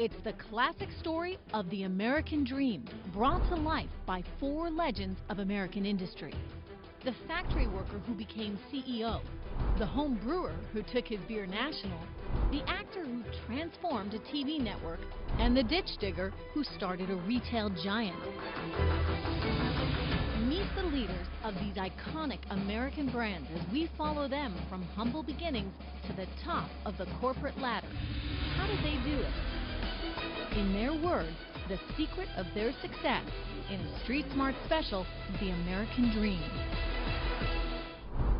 It's the classic story of the American dream, brought to life by four legends of American industry. The factory worker who became CEO, the home brewer who took his beer national, the actor who transformed a TV network, and the ditch digger who started a retail giant. Meet the leaders of these iconic American brands as we follow them from humble beginnings to the top of the corporate ladder. How did they do it? In their words, the secret of their success in a Street Smart special, The American Dream.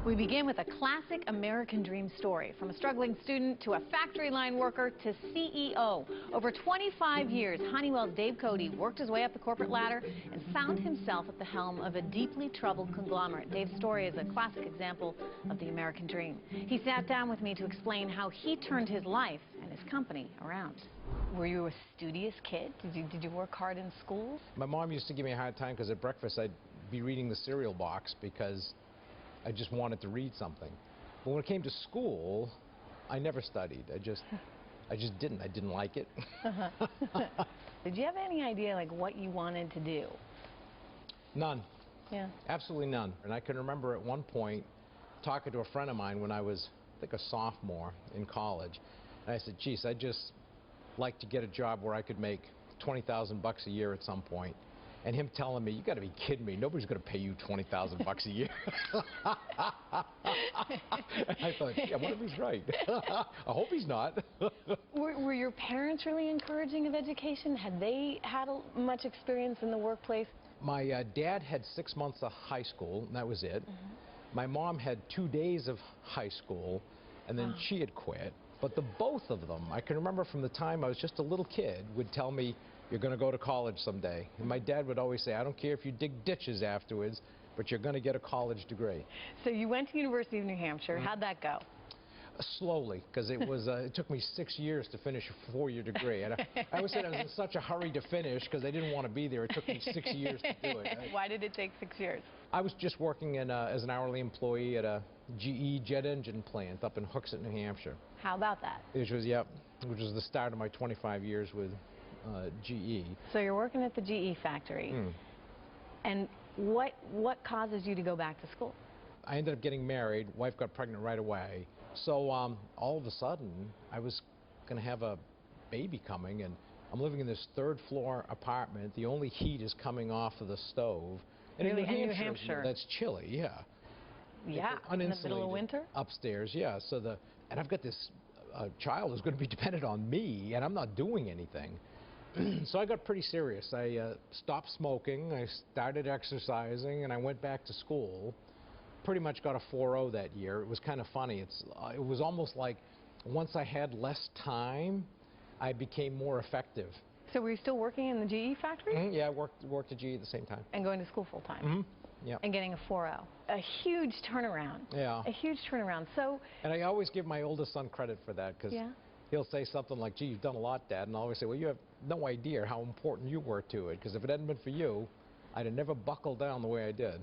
We begin with a classic American dream story, from a struggling student to a factory line worker to CEO. Over 25 years, Honeywell's Dave Cote worked his way up the corporate ladder and found himself at the helm of a deeply troubled conglomerate. Dave's story is a classic example of the American dream. He sat down with me to explain how he turned his life and his company around. Were you a studious kid? Did you work hard in schools? My mom used to give me a hard time because at breakfast I'd be reading the cereal box because I just wanted to read something. But when it came to school, I never studied. I just didn't. I didn't like it. Did you have any idea like what you wanted to do? None. Yeah. Absolutely none. And I can remember at one point talking to a friend of mine when I was, I think, a sophomore in college. And I said, geez, I'd just like to get a job where I could make $20,000 a year at some point. And him telling me, you got to be kidding me, nobody's going to pay you $20,000 a year. I thought, yeah, what if he's right? I hope he's not. Were your parents really encouraging of education? Had they had much experience in the workplace? My dad had 6 months of high school, and that was it. My mom had 2 days of high school, and then she had quit. But the both of them, I can remember from the time I was just a little kid, would tell me, you're going to go to college someday. And my dad would always say, I don't care if you dig ditches afterwards, but you're going to get a college degree. So you went to University of New Hampshire. How'd that go? Slowly, because it was it took me 6 years to finish a 4-year degree. And I always said I was in such a hurry to finish because I didn't want to be there. It took me 6 years to do it. Why did it take 6 years? I was just working as an hourly employee at a GE jet engine plant up in Hooksett, New Hampshire. How about that? Which was the start of my 25 years with GE. So you're working at the GE factory. And what causes you to go back to school? I ended up getting married. Wife got pregnant right away. So all of a sudden, I was going to have a baby coming, and I'm living in this third-floor apartment. The only heat is coming off of the stove. And really? in New Hampshire, that's chilly, yeah. Yeah, in the middle of winter? Upstairs, yeah. And I've got this child who's going to be dependent on me, and I'm not doing anything. So I got pretty serious. I stopped smoking, I started exercising, and I went back to school. Pretty much got a 4.0 that year. It was kind of funny. It was almost like once I had less time, I became more effective. So were you still working in the GE factory? Yeah, I worked at GE at the same time. And going to school full time? Yeah. And getting a 4.0. A huge turnaround. Yeah. A huge turnaround. So. And I always give my oldest son credit for that because he'll say something like, gee, you've done a lot, Dad. And I always say, well, you have no idea how important you were to it, because if it hadn't been for you, I'd have never buckled down the way I did.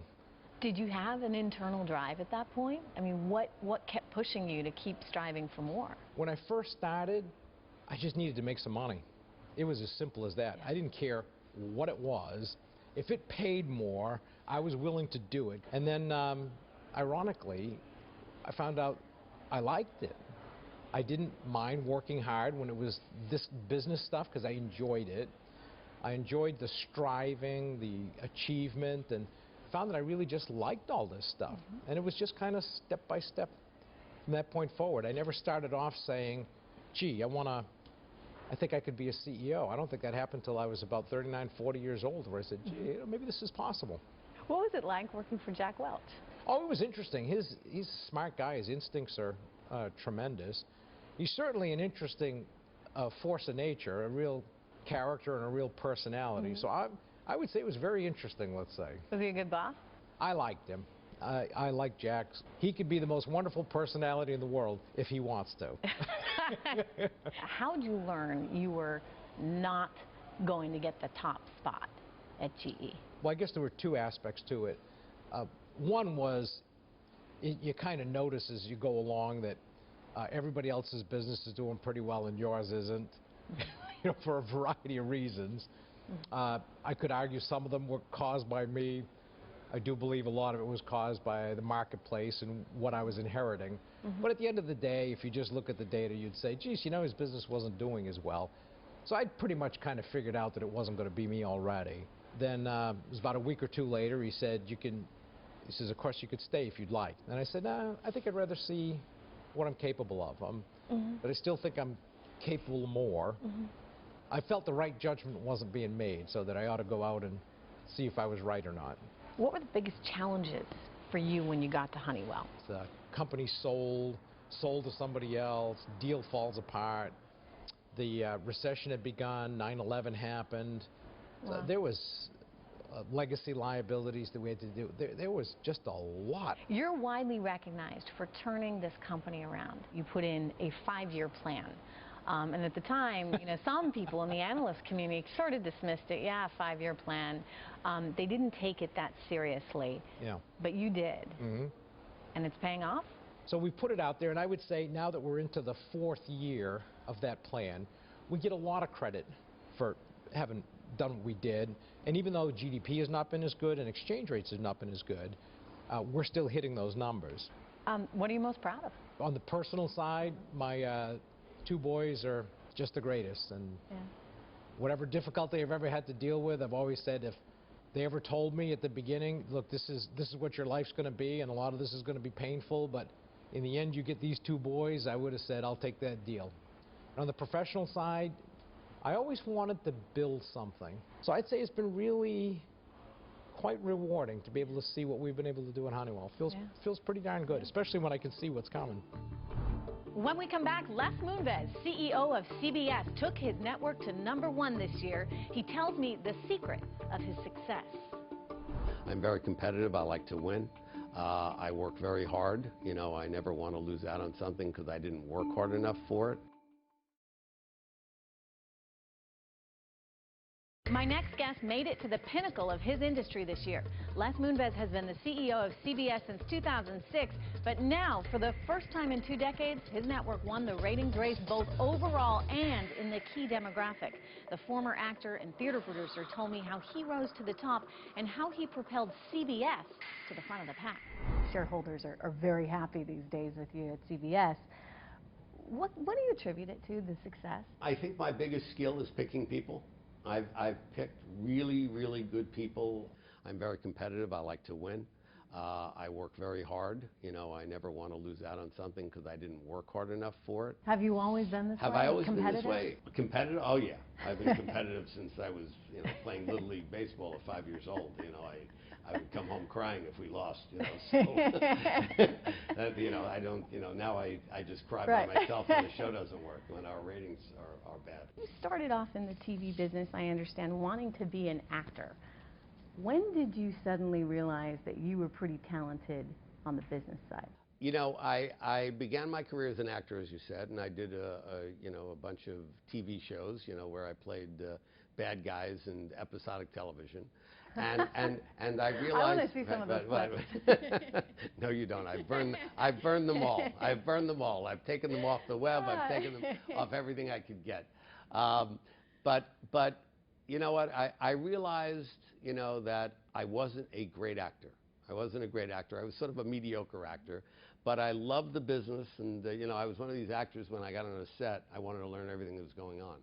Did you have an internal drive at that point? I mean, what kept pushing you to keep striving for more? When I first started, I just needed to make some money. It was as simple as that. I didn't care what it was. If it paid more, I was willing to do it. And then, ironically, I found out I liked it. I didn't mind working hard when it was this business stuff because I enjoyed it. I enjoyed the striving, the achievement, and found that I really just liked all this stuff. And it was just kind of step by step from that point forward. I never started off saying, gee, I think I could be a CEO. I don't think that happened until I was about 39, 40 years old, where I said, gee, maybe this is possible. What was it like working for Jack Welch? Oh, it was interesting. He's a smart guy. His instincts are tremendous. He's certainly an interesting force of nature, a real character and a real personality. So I would say it was very interesting, let's say. Was he a good boss? I liked him. I like Jack. He could be the most wonderful personality in the world if he wants to. How did you learn you were not going to get the top spot at GE? Well, I guess there were two aspects to it. One was you kind of notice as you go along that everybody else's business is doing pretty well and yours isn't. for a variety of reasons. I could argue some of them were caused by me. I do believe a lot of it was caused by the marketplace and what I was inheriting. But at the end of the day, if you just look at the data, you'd say, geez, his business wasn't doing as well. So I'd pretty much kind of figured out that it wasn't going to be me already. Then it was about a week or two later, he said, he says, of course, you could stay if you'd like. And I said, no, I think I'd rather see what I'm capable of. But I still think I'm capable of more. I felt the right judgment wasn't being made, so that I ought to go out and see if I was right or not. What were the biggest challenges for you when you got to Honeywell? The company sold to somebody else, deal falls apart, the recession had begun, 9/11 happened. Wow. There was legacy liabilities that we had to do. There was just a lot. You're widely recognized for turning this company around. You put in a 5-year plan. And at the time, some people in the analyst community sort of dismissed it. Yeah, 5-year plan. They didn't take it that seriously. Yeah. But you did. And it's paying off? So we put it out there, and I would say now that we're into the 4th year of that plan, we get a lot of credit for having done what we did. And even though GDP has not been as good and exchange rates have not been as good, we're still hitting those numbers. What are you most proud of? On the personal side, my 2 boys are just the greatest, and whatever difficulty I've ever had to deal with, I've always said, if they ever told me at the beginning, look, this is what your life's going to be, and a lot of this is going to be painful, but in the end you get these 2 boys, I would have said, I'll take that deal. And on the professional side, I always wanted to build something. So I'd say it's been really quite rewarding to be able to see what we've been able to do in Honeywell. Feels pretty darn good, especially when I can see what's coming. When we come back, Les Moonves, CEO of CBS, took his network to #1 this year. He tells me the secret of his success. I'm very competitive. I like to win. I work very hard. I never want to lose out on something because I didn't work hard enough for it. My next guest made it to the pinnacle of his industry this year. Les Moonves has been the CEO of CBS since 2006, but now, for the first time in 2 decades, his network won the ratings race both overall and in the key demographic. The former actor and theater producer told me how he rose to the top and how he propelled CBS to the front of the pack. Shareholders are very happy these days with you at CBS. What do you attribute it to, the success? I think my biggest skill is picking people. I've picked really, really good people. I'm very competitive. I like to win. I work very hard. I never want to lose out on something because I didn't work hard enough for it. Have you always been this way? Have I always been this way? Competitive? Oh, yeah. I've been competitive since I was playing Little League Baseball at 5 years old. I would come home crying if we lost. So, I don't, now I just cry by myself when the show doesn't work, when our ratings are bad. You started off in the TV business, I understand, wanting to be an actor. When did you suddenly realize that you were pretty talented on the business side? I began my career as an actor, as you said, and I did a bunch of TV shows, where I played bad guys in episodic television. And I realized... I want to see some of those clips. No, you don't. I've burned them all. I've burned them all. I've taken them off the web. I've taken them off everything I could get. But you know what? I realized, that I wasn't a great actor. I wasn't a great actor. I was sort of a mediocre actor. But I loved the business, and I was one of these actors, when I got on a set, I wanted to learn everything that was going on.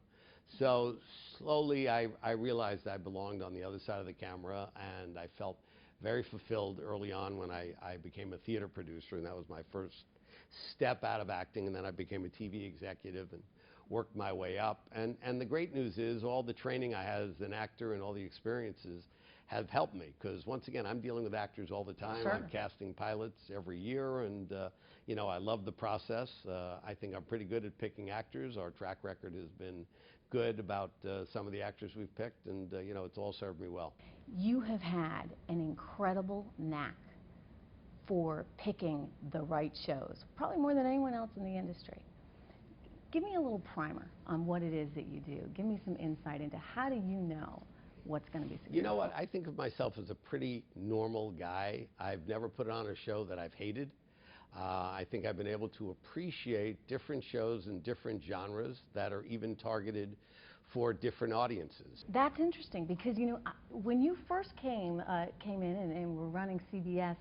So slowly I realized I belonged on the other side of the camera, and I felt very fulfilled early on when I became a theater producer, and that was my first step out of acting, and then I became a TV executive and worked my way up. And the great news is all the training I had as an actor and all the experiences have helped me, because once again, I'm dealing with actors all the time. Sure. I'm casting pilots every year, and I love the process. I think I'm pretty good at picking actors. Our track record has been good about some of the actors we've picked, and it's all served me well. You have had an incredible knack for picking the right shows, probably more than anyone else in the industry. Give me a little primer on what it is that you do. Give me some insight into how do you know what's going to be successful. You know what? I think of myself as a pretty normal guy. I've never put on a show that I've hated. I think I've been able to appreciate different shows in different genres that are even targeted for different audiences. That's interesting because, you know, when you first came in and were running CBS,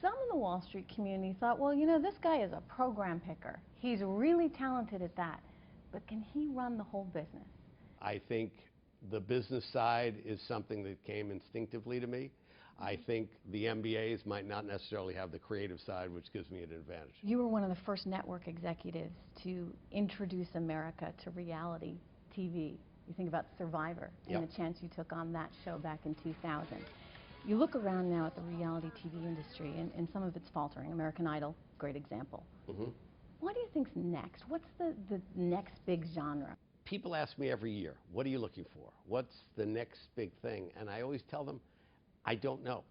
some in the Wall Street community thought, well, you know, this guy is a program picker. He's really talented at that. But can he run the whole business? I think the business side is something that came instinctively to me. I think the MBAs might not necessarily have the creative side, which gives me an advantage. You were one of the first network executives to introduce America to reality TV. You think about Survivor and the chance you took on that show back in 2000. You look around now at the reality TV industry, and some of it's faltering. American Idol, great example. What do you think's next? What's the next big genre? People ask me every year, what are you looking for? What's the next big thing? And I always tell them, I don't know.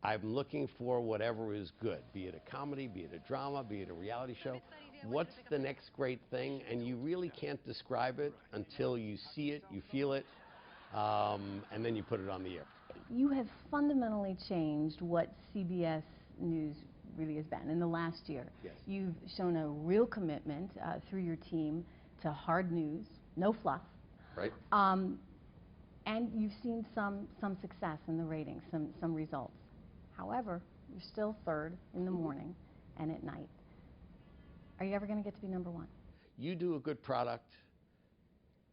I'm looking for whatever is good, be it a comedy, be it a drama, be it a reality show. What's the next great thing? And you really can't describe it until you see it, you feel it, and then you put it on the air. You have fundamentally changed what CBS News really has been in the last year. Yes. You've shown a real commitment through your team to hard news, no fluff. Right. And you've seen some success in the ratings, some results. However, you're still third in the morning and at night. Are you ever going to get to be number one? You do a good product,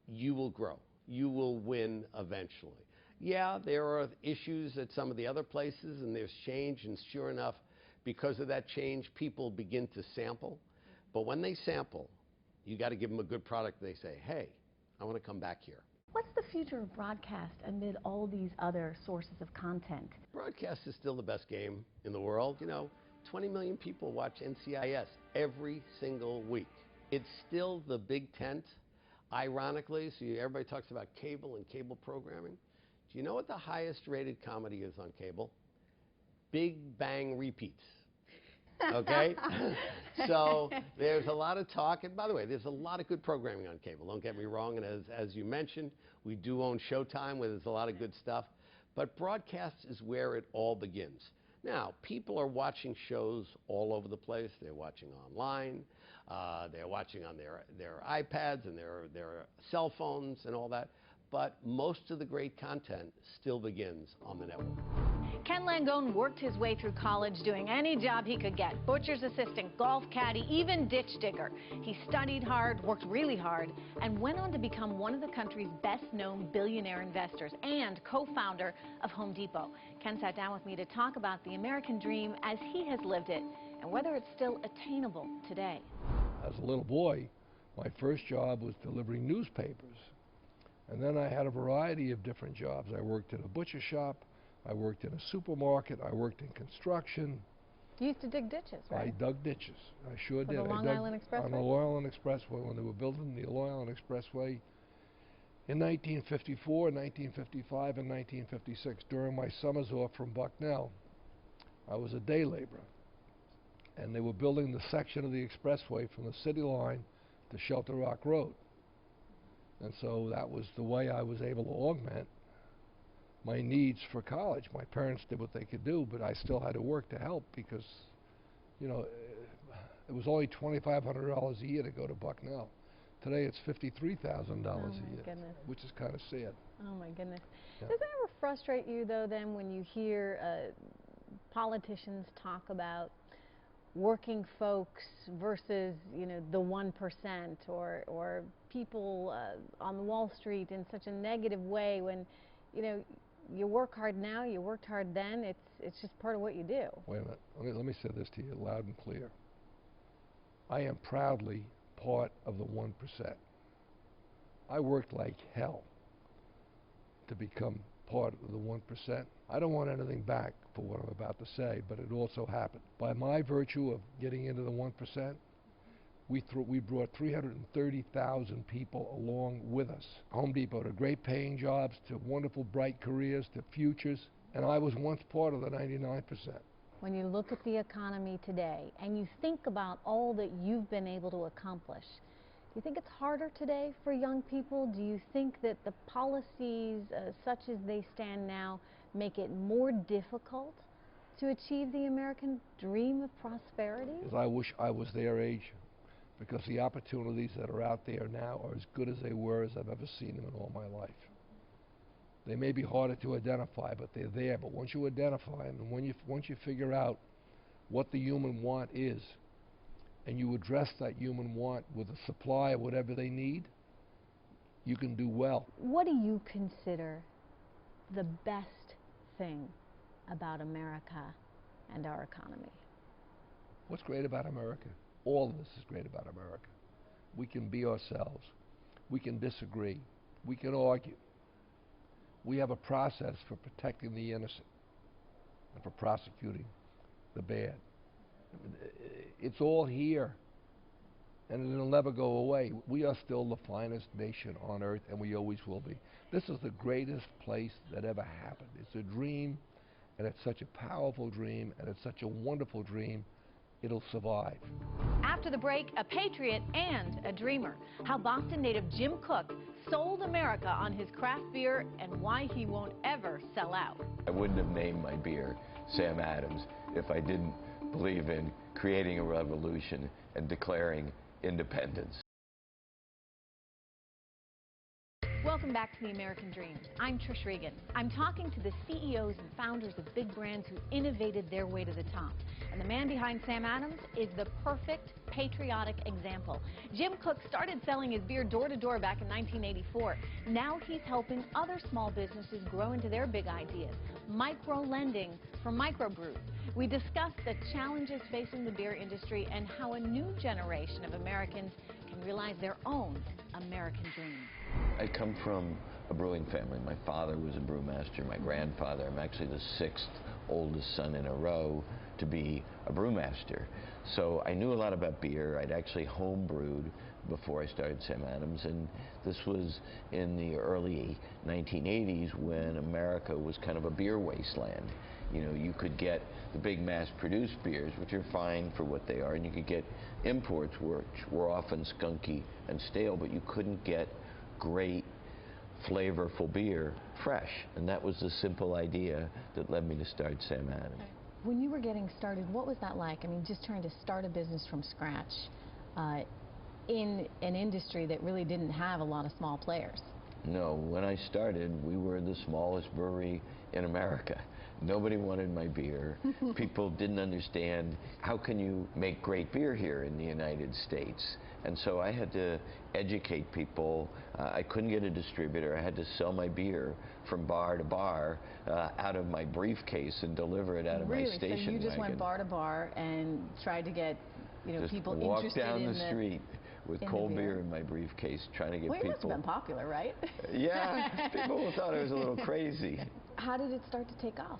you will grow. You will win eventually. Yeah, there are issues at some of the other places, and there's change, and sure enough, because of that change, people begin to sample. But when they sample, you got to give them a good product. They say, hey, I want to come back here. What's the future of broadcast amid all these other sources of content? Broadcast is still the best game in the world. You know, 20 million people watch NCIS every single week. It's still the big tent, ironically. So everybody talks about cable and cable programming. Do you know what the highest rated comedy is on cable? Big Bang Repeats. Okay? So there's a lot of talk, and by the way, there's a lot of good programming on cable, don't get me wrong, and as you mentioned, we do own Showtime, where there's a lot of good stuff, but broadcast is where it all begins. Now, people are watching shows all over the place. They're watching online, they're watching on their iPads and their cell phones and all that, but most of the great content still begins on the network. Ken Langone worked his way through college doing any job he could get. Butcher's assistant, golf caddy, even ditch digger. He studied hard, worked really hard, and went on to become one of the country's best-known billionaire investors and co-founder of Home Depot. Ken sat down with me to talk about the American dream as he has lived it and whether it's still attainable today. As a little boy, my first job was delivering newspapers. And then I had a variety of different jobs. I worked in a butcher shop, I worked in a supermarket, I worked in construction. You used to dig ditches, right? I dug ditches. I sure did. The Long Island Expressway? On the Long Island Expressway, when they were building the Long Island Expressway in 1954, 1955, and 1956. During my summers off from Bucknell, I was a day laborer. And they were building the section of the expressway from the city line to Shelter Rock Road. And so that was the way I was able to augment my needs for college. My parents did what they could do, but I still had to work to help because, you know, it was only $2,500 a year to go to Bucknell. Today it's $53,000 a year, goodness. which is kind of sad. Oh my goodness. Yeah. Does it ever frustrate you though then when you hear politicians talk about working folks versus, you know, the 1%, or people on Wall Street in such a negative way when, you know, you work hard now, you worked hard then, it's just part of what you do. Wait a minute, let me say this to you loud and clear. I am proudly part of the 1%. I worked like hell to become part of the 1%. I don't want anything back for what I'm about to say, but it also happened. By my virtue of getting into the 1%, we brought 330,000 people along with us. Home Depot to great paying jobs, to wonderful bright careers, to futures, and I was once part of the 99%. When you look at the economy today and you think about all that you've been able to accomplish, do you think it's harder today for young people? Do you think that the policies such as they stand now make it more difficult to achieve the American dream of prosperity? Is I wish I was their age, because the opportunities that are out there now are as good as they were as I've ever seen them in all my life. They may be harder to identify, but they're there. But once you identify them, and once you figure out what the human want is, and you address that human want with a supply of whatever they need, you can do well. What do you consider the best thing about America and our economy? What's great about America? All of this is great about America. We can be ourselves. We can disagree. We can argue. We have a process for protecting the innocent and for prosecuting the bad. It's all here, and it'll never go away. We are still the finest nation on earth, and we always will be. This is the greatest place that ever happened. It's a dream, and it's such a powerful dream, and it's such a wonderful dream, it'll survive. After the break, a patriot and a dreamer. How Boston native Jim Koch sold America on his craft beer and why he won't ever sell out. I wouldn't have named my beer Sam Adams if I didn't believe in creating a revolution and declaring independence. Welcome back to The American Dream. I'm Trish Regan. I'm talking to the CEOs and founders of big brands who innovated their way to the top. And the man behind Sam Adams is the perfect patriotic example. Jim Koch started selling his beer door to door back in 1984. Now he's helping other small businesses grow into their big ideas. Micro-lending for microbrews. We discussed the challenges facing the beer industry and how a new generation of Americans can realize their own American dream. I come from a brewing family. My father was a brewmaster. My grandfather, I'm actually the sixth oldest son in a row to be a brewmaster. So I knew a lot about beer. I'd actually home brewed before I started Sam Adams, and this was in the early 1980s when America was kind of a beer wasteland. You know, you could get the big mass-produced beers, which are fine for what they are, and you could get imports, which were often skunky and stale, but you couldn't get great, flavorful beer fresh. And that was the simple idea that led me to start Sam Adams. When you were getting started, what was that like? I mean, just trying to start a business from scratch in an industry that really didn't have a lot of small players. No, when I started, we were the smallest brewery in America. Nobody wanted my beer. People didn't understand, how can you make great beer here in the United States? And so I had to educate people. I couldn't get a distributor. I had to sell my beer from bar to bar out of my briefcase and deliver it out of my station wagon. So you just went bar to bar and tried to get, you know, just people walk interested down in the street with cold beer in my briefcase, trying to get people. Well, you must have been popular, right? Yeah, people thought I was a little crazy. How did it start to take off?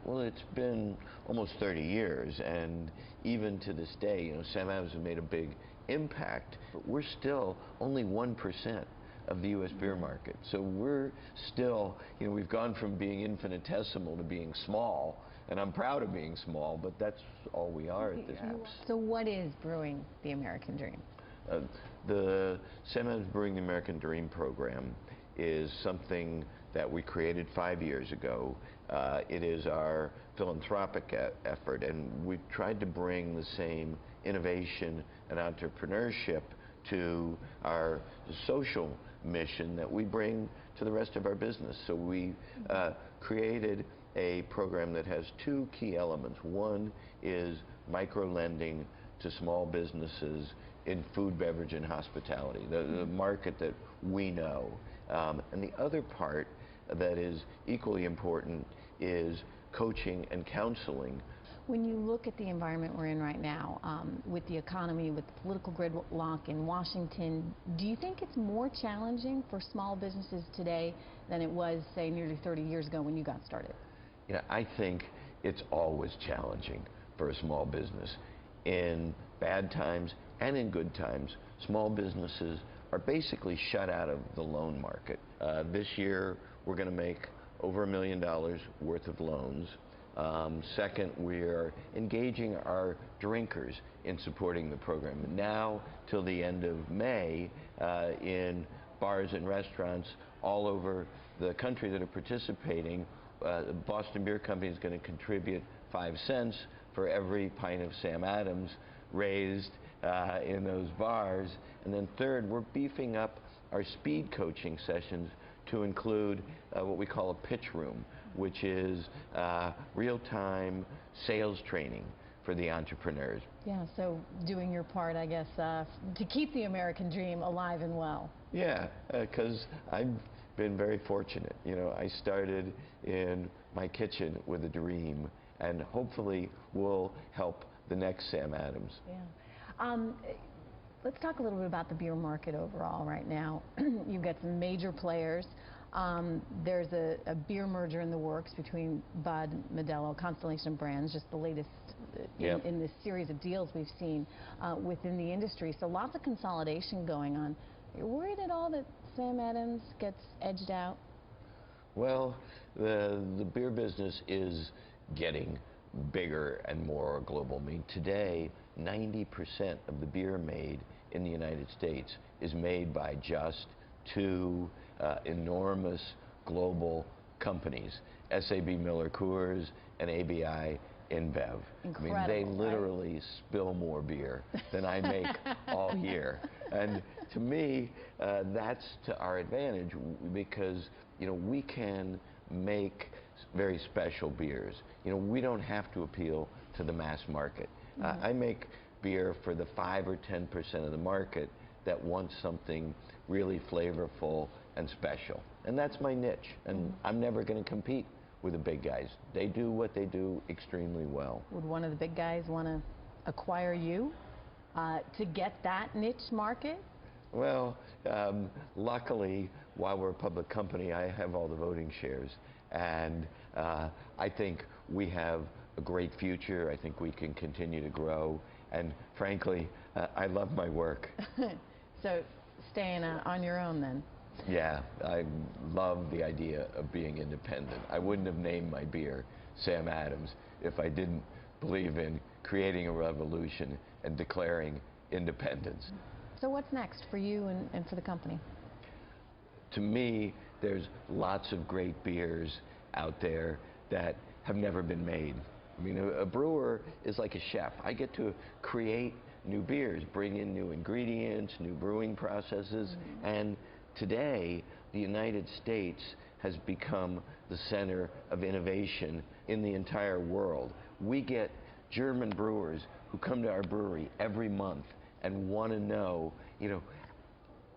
Well, it's been almost 30 years, and even to this day, you know, Sam Adams has made a big impact, but we're still only 1% of the U.S. beer market. So we're still, you know, we've gone from being infinitesimal to being small, and I'm proud of being small, but that's all we are at this point. So what is Brewing the American Dream? The Sam Adams Brewing the American Dream program is something that we created 5 years ago. It is our philanthropic effort, and we've tried to bring the same innovation and entrepreneurship to our social mission that we bring to the rest of our business. So we created a program that has two key elements. One is micro-lending to small businesses in food, beverage, and hospitality, the market that we know. And the other part that is equally important is coaching and counseling. When you look at the environment we're in right now, with the economy, with the political gridlock in Washington, do you think it's more challenging for small businesses today than it was, say, nearly 30 years ago when you got started? You know, I think it's always challenging for a small business. In bad times and in good times, small businesses are basically shut out of the loan market. This year, we're going to make over $1 million worth of loans. Second, we're engaging our drinkers in supporting the program. Now, till the end of May, in bars and restaurants all over the country that are participating, the Boston Beer Company is going to contribute 5 cents for every pint of Sam Adams raised in those bars. And then third, we're beefing up our speed coaching sessions to include what we call a pitch room, which is real-time sales training for the entrepreneurs. Yeah, so doing your part, I guess, to keep the American dream alive and well. Yeah, because I've been very fortunate. You know, I started in my kitchen with a dream, and hopefully will help the next Sam Adams. Yeah. Let's talk a little bit about the beer market overall right now. You've got some major players. There's a beer merger in the works between Bud, Modelo, Constellation Brands, just the latest in this series of deals we've seen within the industry. So lots of consolidation going on. Are you worried at all that Sam Adams gets edged out? Well, the beer business is getting bigger and more global. I mean, today, 90% of the beer made in the United States is made by just 2 enormous global companies, SAB-Miller-Coors and ABI InBev. Incredible, I mean, they right? literally spill more beer than I make all year. And to me, that's to our advantage because, you know, we can make very special beers. You know, we don't have to appeal to the mass market. I make beer for the 5 or 10% of the market that wants something really flavorful and special. And that's my niche. And I'm never going to compete with the big guys. They do what they do extremely well. Would one of the big guys want to acquire you to get that niche market? Well, luckily, while we're a public company, I have all the voting shares. And I think we have a great future. I think we can continue to grow. And frankly, I love my work. So staying on your own then? Yeah, I love the idea of being independent. I wouldn't have named my beer Sam Adams if I didn't believe in creating a revolution and declaring independence. So what's next for you and for the company? To me, there's lots of great beers out there that have never been made. I mean, a brewer is like a chef. I get to create new beers, bring in new ingredients, new brewing processes, and today, the United States has become the center of innovation in the entire world. We get German brewers who come to our brewery every month and want to know, you know,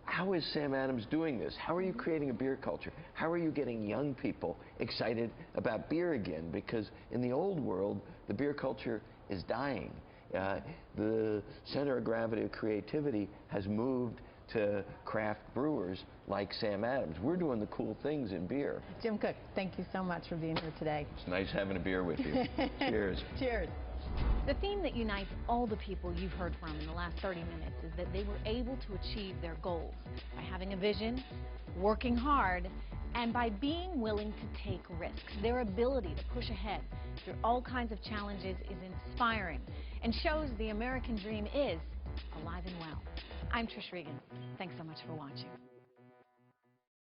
how is Sam Adams doing this? How are you creating a beer culture? How are you getting young people excited about beer again? Because in the old world, the beer culture is dying. The center of gravity of creativity has moved to craft brewers like Sam Adams. We're doing the cool things in beer. Jim Koch, thank you so much for being here today. It's nice having a beer with you. Cheers. Cheers. The theme that unites all the people you've heard from in the last 30 minutes is that they were able to achieve their goals by having a vision, working hard, and by being willing to take risks. Their ability to push ahead through all kinds of challenges is inspiring and shows the American dream is alive and well. I'm Trish Regan. Thanks so much for watching.